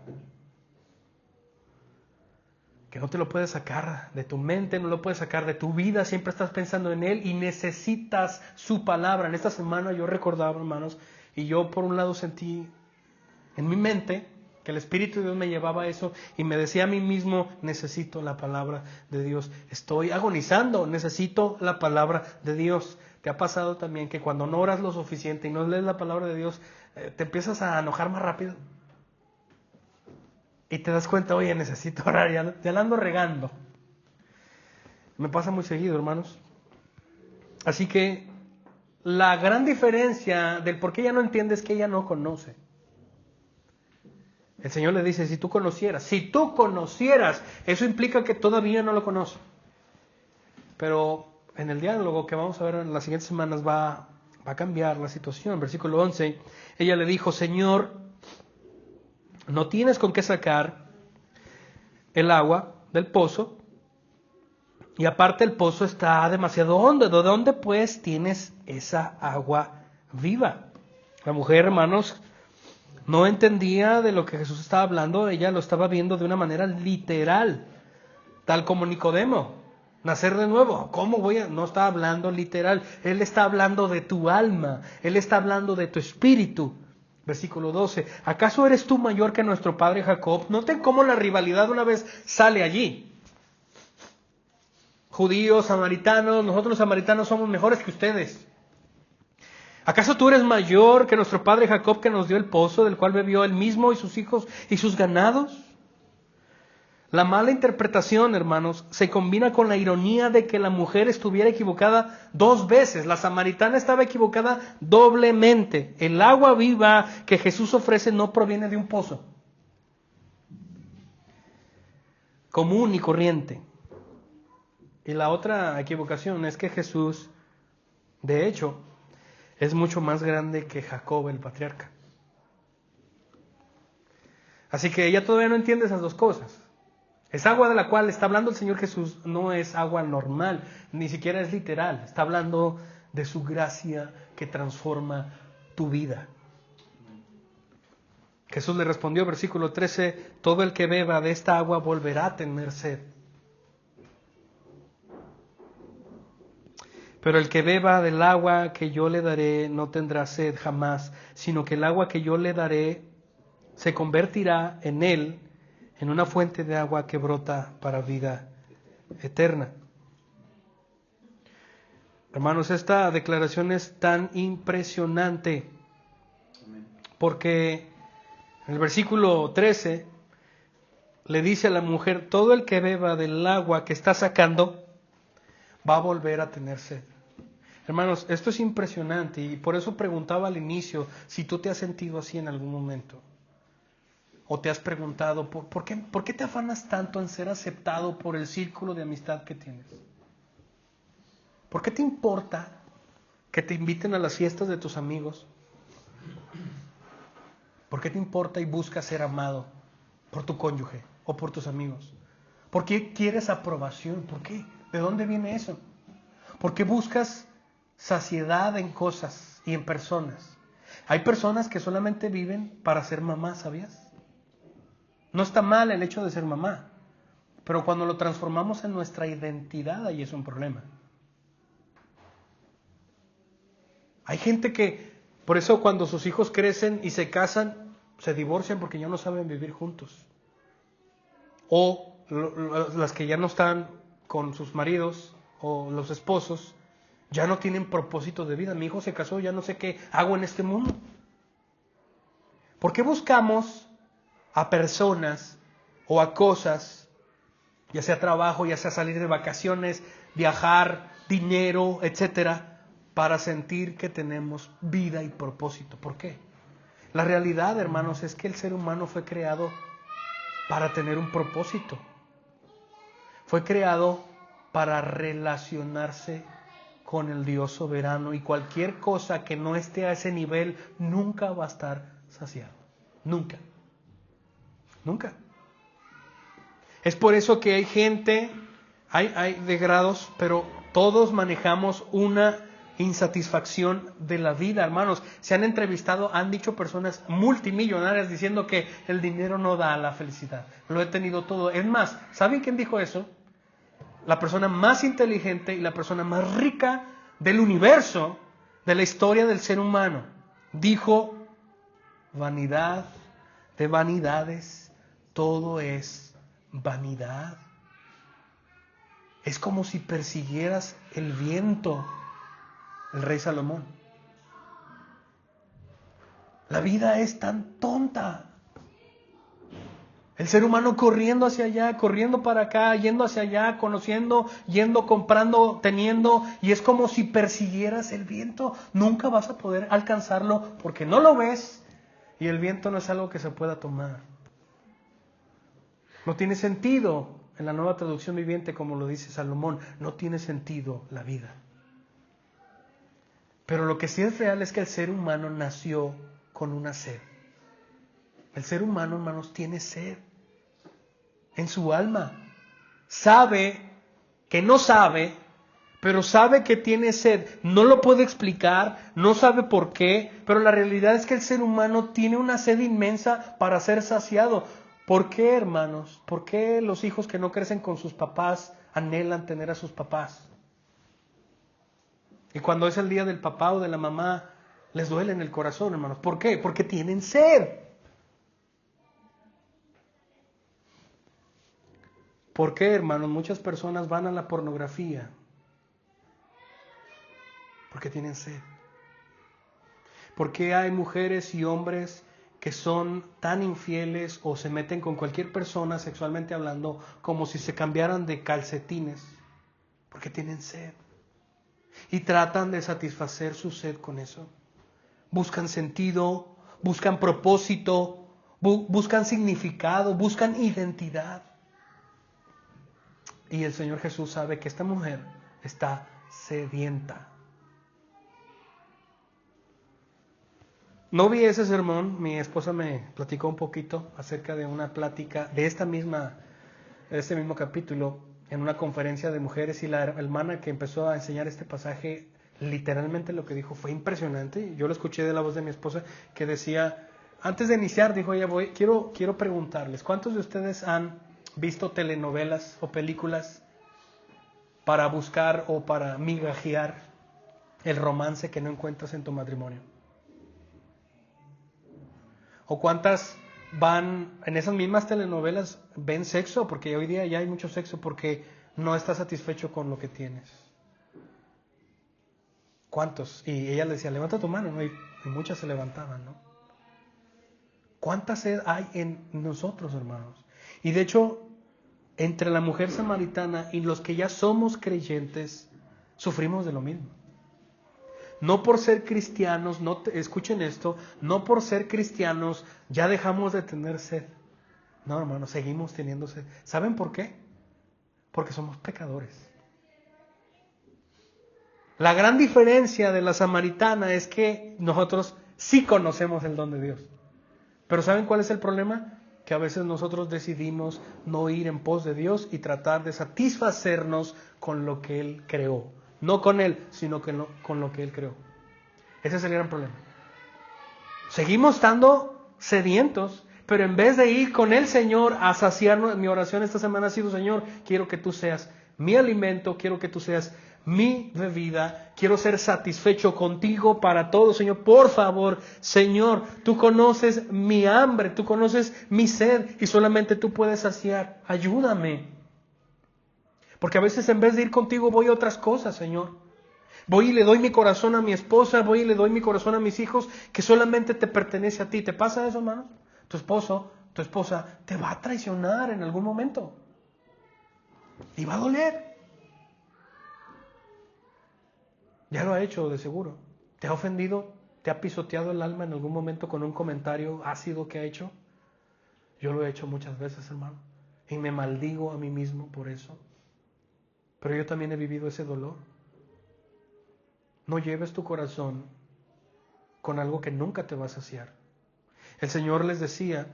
que no te lo puedes sacar de tu mente, no lo puedes sacar de tu vida, siempre estás pensando en Él y necesitas su palabra. En esta semana yo recordaba, hermanos, y yo por un lado sentí en mi mente que el Espíritu de Dios me llevaba a eso y me decía a mí mismo, necesito la palabra de Dios, estoy agonizando, necesito la palabra de Dios. ¿Te ha pasado también que cuando no oras lo suficiente y no lees la palabra de Dios, te empiezas a enojar más rápido? Y te das cuenta, oye, necesito orar, ya la ando regando. Me pasa muy seguido, hermanos. Así que la gran diferencia del por qué ella no entiende es que ella no conoce. El Señor le dice, si tú conocieras, eso implica que todavía no lo conoce. Pero en el diálogo que vamos a ver en las siguientes semanas va a cambiar la situación. Versículo 11, ella le dijo, Señor, no tienes con qué sacar el agua del pozo, y aparte el pozo está demasiado hondo. ¿De dónde pues tienes esa agua viva? La mujer, hermanos, no entendía de lo que Jesús estaba hablando, ella lo estaba viendo de una manera literal, tal como Nicodemo, nacer de nuevo. ¿Cómo voy a...? No está hablando literal, Él está hablando de tu alma, Él está hablando de tu espíritu. Versículo 12, ¿acaso eres tú mayor que nuestro padre Jacob? Noten cómo la rivalidad una vez sale allí. Judíos, samaritanos, nosotros los samaritanos somos mejores que ustedes. ¿Acaso tú eres mayor que nuestro padre Jacob, que nos dio el pozo, del cual bebió él mismo y sus hijos y sus ganados? La mala interpretación, hermanos, se combina con la ironía de que la mujer estuviera equivocada dos veces. La samaritana estaba equivocada doblemente. El agua viva que Jesús ofrece no proviene de un pozo común y corriente. Y la otra equivocación es que Jesús, de hecho, es mucho más grande que Jacob, el patriarca. Así que ella todavía no entiende esas dos cosas. Esa agua de la cual está hablando el Señor Jesús no es agua normal, ni siquiera es literal. Está hablando de su gracia que transforma tu vida. Jesús le respondió, versículo 13, todo el que beba de esta agua volverá a tener sed. Pero el que beba del agua que yo le daré no tendrá sed jamás, sino que el agua que yo le daré se convertirá en él en una fuente de agua que brota para vida eterna. Hermanos, esta declaración es tan impresionante porque en el versículo 13 le dice a la mujer, todo el que beba del agua que está sacando va a volver a tener sed. Hermanos, esto es impresionante y por eso preguntaba al inicio si tú te has sentido así en algún momento. O te has preguntado, ¿por qué te afanas tanto en ser aceptado por el círculo de amistad que tienes? ¿Por qué te importa que te inviten a las fiestas de tus amigos? ¿Por qué te importa y buscas ser amado por tu cónyuge o por tus amigos? ¿Por qué quieres aprobación? ¿Por qué? ¿De dónde viene eso? ¿Por qué buscas saciedad en cosas y en personas? Hay personas que solamente viven para ser mamá, ¿sabías? No está mal el hecho de ser mamá, pero cuando lo transformamos en nuestra identidad, ahí es un problema. Hay gente que, por eso cuando sus hijos crecen y se casan, se divorcian porque ya no saben vivir juntos. O las que ya no están con sus maridos o los esposos, Ya no tienen propósito de vida. Mi hijo se casó, ya no sé qué hago en este mundo. ¿Por qué buscamos a personas o a cosas, ya sea trabajo, ya sea salir de vacaciones, viajar, dinero, etcétera, para sentir que tenemos vida y propósito? ¿Por qué? La realidad, hermanos, es que el ser humano fue creado para tener un propósito. Fue creado para relacionarse con el Dios soberano, y cualquier cosa que no esté a ese nivel nunca va a estar saciado. Nunca. Nunca. Es por eso que hay gente, hay de grados, pero todos manejamos una insatisfacción de la vida, hermanos. Se han entrevistado, han dicho personas multimillonarias diciendo que el dinero no da la felicidad. Lo he tenido todo. Es más, ¿saben quién dijo eso? La persona más inteligente y la persona más rica del universo, de la historia del ser humano, dijo: vanidad de vanidades, todo es vanidad. Es como si persiguieras el viento, el rey Salomón. La vida es tan tonta. El ser humano corriendo hacia allá, corriendo para acá, yendo hacia allá, conociendo, yendo, comprando, teniendo, y es como si persiguieras el viento. Nunca vas a poder alcanzarlo porque no lo ves, y el viento no es algo que se pueda tomar. No tiene sentido, en la Nueva Traducción Viviente, como lo dice Salomón, no tiene sentido la vida. Pero lo que sí es real es que el ser humano nació con una sed. El ser humano, hermanos, tiene sed en su alma. Sabe que no sabe, pero sabe que tiene sed. No lo puede explicar, no sabe por qué, pero la realidad es que el ser humano tiene una sed inmensa para ser saciado. ¿Por qué, hermanos? ¿Por qué los hijos que no crecen con sus papás anhelan tener a sus papás? Y cuando es el día del papá o de la mamá, les duele en el corazón, hermanos. ¿Por qué? Porque tienen sed. ¿Por qué, hermanos? Muchas personas van a la pornografía porque tienen sed. ¿Por qué hay mujeres y hombres que son tan infieles o se meten con cualquier persona sexualmente hablando como si se cambiaran de calcetines? Porque tienen sed. Y tratan de satisfacer su sed con eso. Buscan sentido, buscan propósito, buscan significado, buscan identidad. Y el Señor Jesús sabe que esta mujer está sedienta. No vi ese sermón, mi esposa me platicó un poquito acerca de una plática de este mismo capítulo en una conferencia de mujeres, y la hermana que empezó a enseñar este pasaje, literalmente lo que dijo fue impresionante. Yo lo escuché de la voz de mi esposa, que decía, antes de iniciar, dijo ella, quiero preguntarles, ¿cuántos de ustedes han visto telenovelas o películas para buscar o para migajear el romance que no encuentras en tu matrimonio? ¿O cuántas van en esas mismas telenovelas, ven sexo? Porque hoy día ya hay mucho sexo porque no estás satisfecho con lo que tienes. ¿Cuántos? Y ella le decía, levanta tu mano, ¿no? Y muchas se levantaban, ¿no? ¿Cuánta sed hay en nosotros, hermanos? Y de hecho, entre la mujer samaritana y los que ya somos creyentes, sufrimos de lo mismo. No por ser cristianos, escuchen esto, no por ser cristianos ya dejamos de tener sed. No, hermanos, seguimos teniendo sed. ¿Saben por qué? Porque somos pecadores. La gran diferencia de la samaritana es que nosotros sí conocemos el don de Dios. Pero ¿saben cuál es el problema? Que a veces nosotros decidimos no ir en pos de Dios y tratar de satisfacernos con lo que Él creó. No con Él, sino con lo que Él creó. Ese es el gran problema. Seguimos estando sedientos, pero en vez de ir con el Señor a saciarnos, mi oración esta semana ha sido, Señor, quiero que tú seas mi alimento, quiero que tú seas mi bebida, quiero ser satisfecho contigo para todo, Señor. Por favor, Señor, tú conoces mi hambre, tú conoces mi sed y solamente tú puedes saciar. Ayúdame. Porque a veces en vez de ir contigo voy a otras cosas, Señor. Voy y le doy mi corazón a mi esposa, voy y le doy mi corazón a mis hijos, que solamente te pertenece a ti. ¿Te pasa eso, hermano? Tu esposo, tu esposa te va a traicionar en algún momento. Y va a doler. Ya lo ha hecho, de seguro. ¿Te ha ofendido? ¿Te ha pisoteado el alma en algún momento con un comentario ácido que ha hecho? Yo lo he hecho muchas veces, hermano. Y me maldigo a mí mismo por eso. Pero yo también he vivido ese dolor. No lleves tu corazón con algo que nunca te va a saciar. El Señor les decía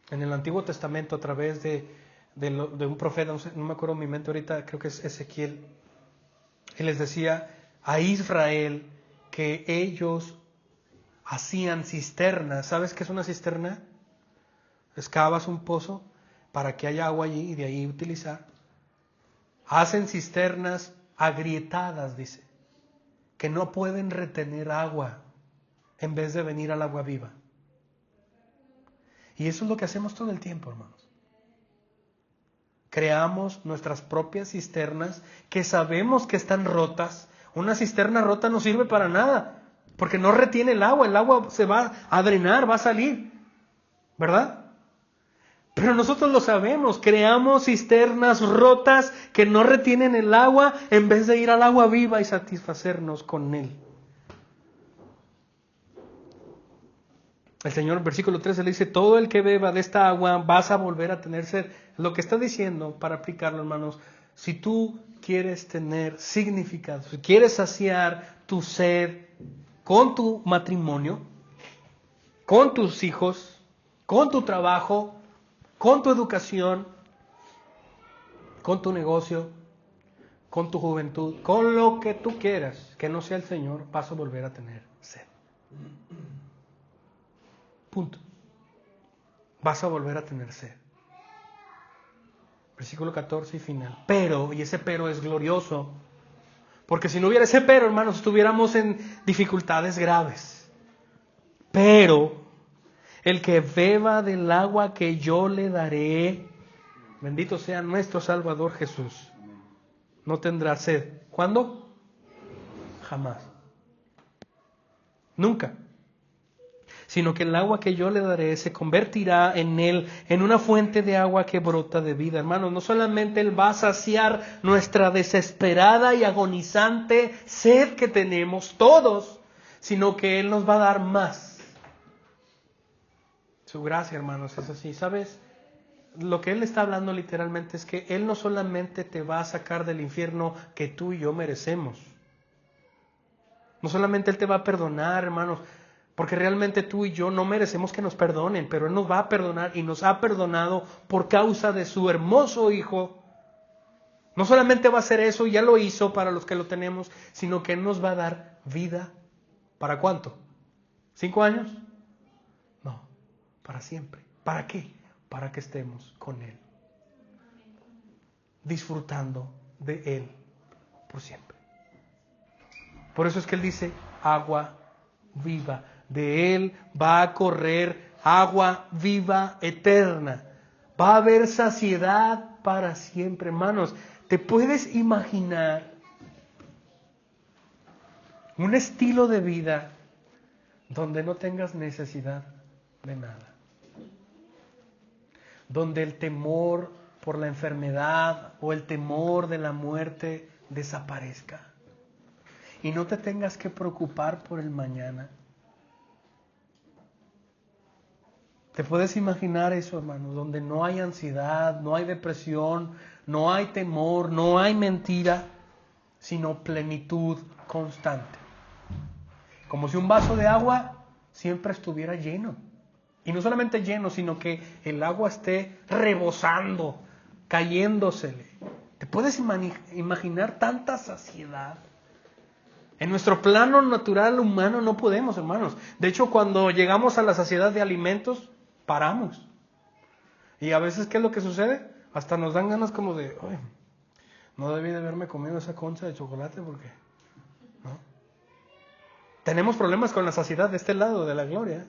en el Antiguo Testamento a través de un profeta, no me acuerdo en mi mente ahorita, creo que es Ezequiel. Él les decía a Israel que ellos hacían cisternas. ¿Sabes qué es una cisterna? Excavas un pozo para que haya agua allí y de ahí utilizar. Hacen cisternas agrietadas, dice, que no pueden retener agua en vez de venir al agua viva. Y eso es lo que hacemos todo el tiempo, hermanos. Creamos nuestras propias cisternas que sabemos que están rotas. Una cisterna rota no sirve para nada, porque no retiene el agua se va a drenar, va a salir, ¿verdad? Pero nosotros lo sabemos, creamos cisternas rotas que no retienen el agua en vez de ir al agua viva y satisfacernos con él. El Señor, versículo 13, le dice, todo el que beba de esta agua vas a volver a tener sed. Lo que está diciendo, para aplicarlo, hermanos, si tú quieres tener significado, si quieres saciar tu sed con tu matrimonio, con tus hijos, con tu trabajo, con tu educación, con tu negocio, con tu juventud, con lo que tú quieras, que no sea el Señor, vas a volver a tener sed. Punto. Vas a volver a tener sed. Versículo 14 y final. Pero, y ese pero es glorioso, porque si no hubiera ese pero, hermanos, estuviéramos en dificultades graves. Pero el que beba del agua que yo le daré, bendito sea nuestro Salvador Jesús, no tendrá sed. ¿Cuándo? Jamás. Nunca. Sino que el agua que yo le daré se convertirá en él en una fuente de agua que brota de vida. Hermanos, no solamente él va a saciar nuestra desesperada y agonizante sed que tenemos todos, sino que él nos va a dar más. Su gracia, hermanos, es así. ¿Sabes? Lo que él está hablando literalmente es que él no solamente te va a sacar del infierno que tú y yo merecemos. No solamente él te va a perdonar, hermanos, porque realmente tú y yo no merecemos que nos perdonen, pero él nos va a perdonar y nos ha perdonado por causa de su hermoso Hijo. No solamente va a hacer eso, ya lo hizo para los que lo tenemos, sino que él nos va a dar vida. ¿Para cuánto? ¿5 años? No, para siempre. ¿Para qué? Para que estemos con él, disfrutando de él por siempre. Por eso es que él dice, agua viva. De él va a correr agua viva eterna. Va a haber saciedad para siempre, hermanos. ¿Te puedes imaginar un estilo de vida donde no tengas necesidad de nada? Donde el temor por la enfermedad o el temor de la muerte desaparezca. Y no te tengas que preocupar por el mañana. ¿Te puedes imaginar eso, hermano? Donde no hay ansiedad, no hay depresión, no hay temor, no hay mentira, sino plenitud constante. Como si un vaso de agua siempre estuviera lleno. Y no solamente lleno, sino que el agua esté rebosando, cayéndosele. ¿Te puedes imaginar tanta saciedad? En nuestro plano natural humano no podemos, hermanos. De hecho, cuando llegamos a la saciedad de alimentos, paramos. Y a veces, ¿qué es lo que sucede? Hasta nos dan ganas como de, "Ay, no debí de haberme comido esa concha de chocolate porque..." ¿no? Tenemos problemas con la saciedad de este lado de la gloria,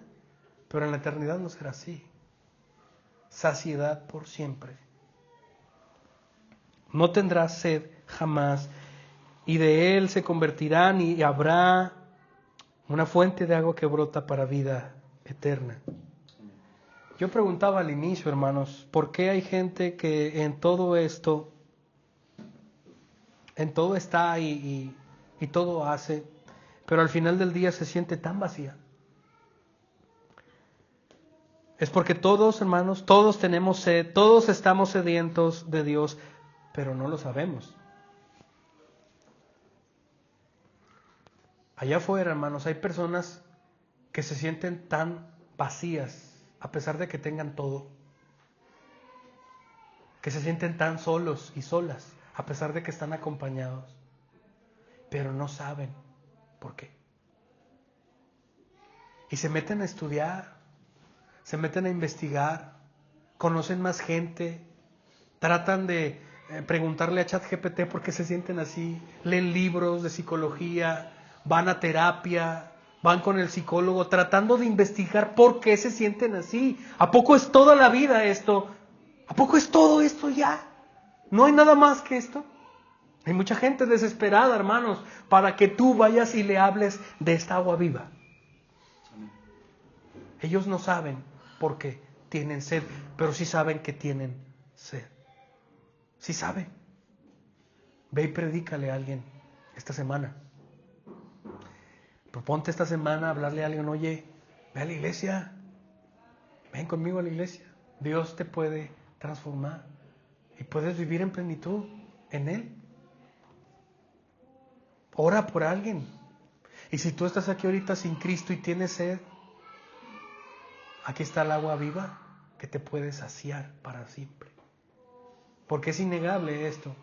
pero en la eternidad no será así. Saciedad por siempre. No tendrás sed jamás. y de él se convertirán y habrá una fuente de agua que brota para vida eterna. Yo preguntaba al inicio, hermanos, ¿por qué hay gente que en todo esto, en todo está y todo hace, pero al final del día se siente tan vacía? Es porque todos, hermanos, todos tenemos sed, todos estamos sedientos de Dios, pero no lo sabemos. Allá afuera, hermanos, hay personas que se sienten tan vacías, a pesar de que tengan todo. Que se sienten tan solos y solas, a pesar de que están acompañados. Pero no saben por qué. Y se meten a estudiar, se meten a investigar, conocen más gente, tratan de preguntarle a ChatGPT por qué se sienten así, leen libros de psicología, van a terapia, van con el psicólogo tratando de investigar por qué se sienten así. ¿A poco es toda la vida esto? ¿A poco es todo esto ya? ¿No hay nada más que esto? Hay mucha gente desesperada, hermanos, para que tú vayas y le hables de esta agua viva. Ellos no saben por qué tienen sed, pero sí saben que tienen sed. Sí saben. Ve y predícale a alguien esta semana. Proponte esta semana hablarle a alguien, oye, ve a la iglesia, ven conmigo a la iglesia. Dios te puede transformar y puedes vivir en plenitud en Él. Ora por alguien. Y si tú estás aquí ahorita sin Cristo y tienes sed, aquí está el agua viva que te puede saciar para siempre. Porque es innegable esto.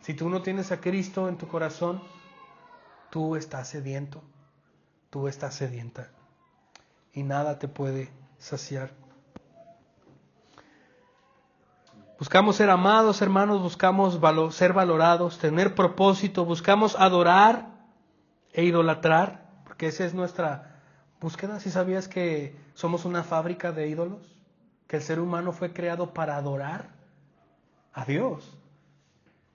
Si tú no tienes a Cristo en tu corazón, tú estás sediento. Tú estás sedienta y nada te puede saciar. Buscamos ser amados, hermanos, buscamos ser valorados, tener propósito, buscamos adorar e idolatrar, porque esa es nuestra búsqueda. ¿Sí sabías que somos una fábrica de ídolos? Que el ser humano fue creado para adorar a Dios.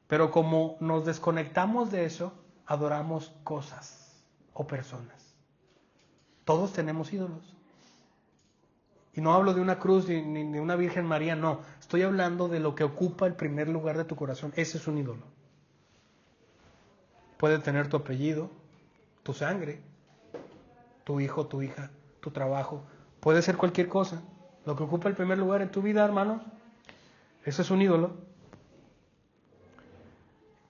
Pero como nos desconectamos de eso, adoramos cosas o personas. Todos tenemos ídolos. Y no hablo de una cruz ni de una Virgen María, no. Estoy hablando de lo que ocupa el primer lugar de tu corazón. Ese es un ídolo. Puede tener tu apellido, tu sangre, tu hijo, tu hija, tu trabajo. Puede ser cualquier cosa. Lo que ocupa el primer lugar en tu vida, hermanos, eso es un ídolo.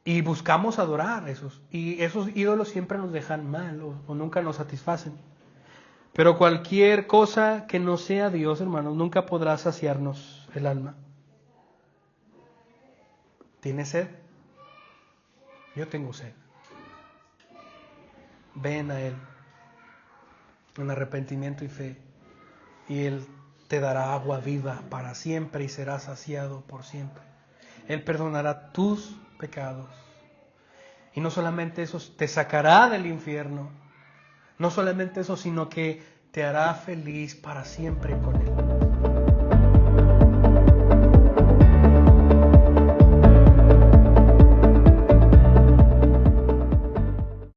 Y buscamos adorar esos. Y esos ídolos siempre nos dejan mal o nunca nos satisfacen. Pero cualquier cosa que no sea Dios, hermanos, nunca podrá saciarnos el alma. ¿Tienes sed? Yo tengo sed. Ven a Él en arrepentimiento y fe, y Él te dará agua viva para siempre y serás saciado por siempre. Él perdonará tus pecados. Y no solamente eso, te sacará del infierno. No solamente eso, sino que te hará feliz para siempre con Él.